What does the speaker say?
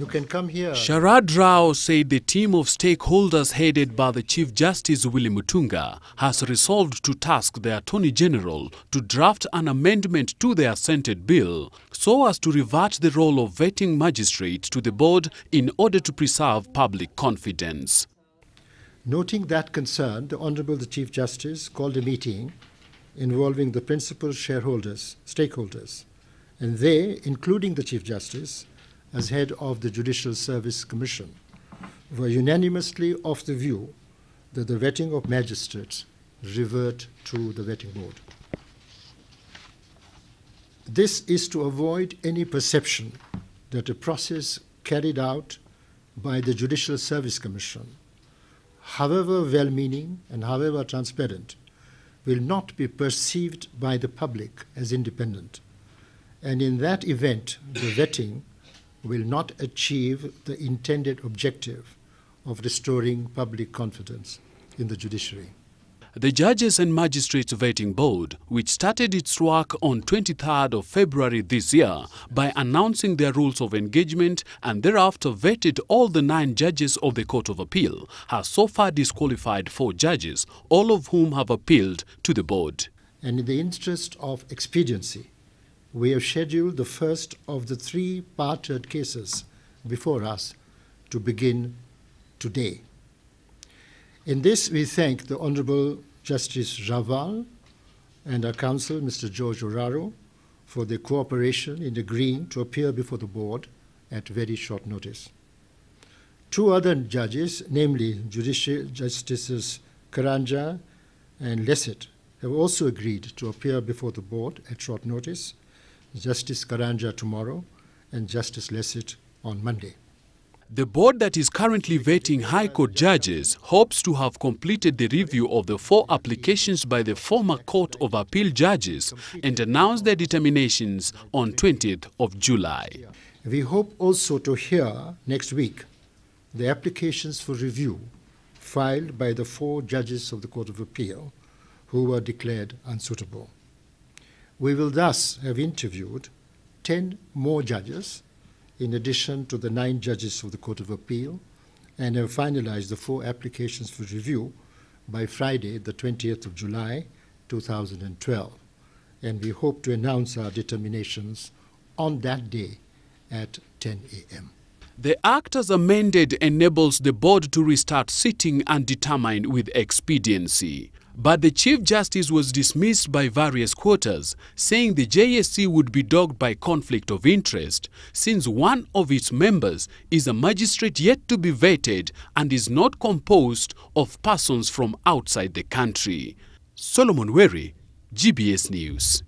You can come here. Sharad Rao said the team of stakeholders headed by the Chief Justice Willy Mutunga has resolved to task the Attorney General to draft an amendment to the assented bill so as to revert the role of vetting magistrates to the board in order to preserve public confidence. Noting that concern, the Honourable the Chief Justice called a meeting involving the principal stakeholders, and they, including the Chief Justice, as head of the Judicial Service Commission, were unanimously of the view that the vetting of magistrates revert to the vetting board. This is to avoid any perception that a process carried out by the Judicial Service Commission, however well-meaning and however transparent, will not be perceived by the public as independent. And in that event, the vetting will not achieve the intended objective of restoring public confidence in the judiciary. The Judges and Magistrates Vetting Board, which started its work on 23rd of February this year by announcing their rules of engagement and thereafter vetted all the 9 judges of the Court of Appeal, has so far disqualified 4 judges, all of whom have appealed to the board. And in the interest of expediency, we have scheduled the first of the 3 parted cases before us to begin today. In this, we thank the Honourable Justice Raval and our counsel, Mr. George Oraro, for their cooperation in agreeing to appear before the board at very short notice. 2 other judges, namely Judicial Justices Karanja and Lesset, have also agreed to appear before the board at short notice, Justice Karanja tomorrow and Justice Lesset on Monday. The board that is currently vetting High Court judges hopes to have completed the review of the 4 applications by the former Court of Appeal judges and announce their determinations on 20th of July. We hope also to hear next week the applications for review filed by the 4 judges of the Court of Appeal who were declared unsuitable. We will thus have interviewed 10 more judges in addition to the 9 judges of the Court of Appeal, and have finalized the 4 applications for review by Friday, the 20th of July, 2012. And we hope to announce our determinations on that day at 10 a.m. The Act as amended enables the board to restart sitting undetermined with expediency. But the Chief Justice was dismissed by various quarters, saying the JSC would be dogged by conflict of interest, since one of its members is a magistrate yet to be vetted and is not composed of persons from outside the country. Solomon Weri, GBS News.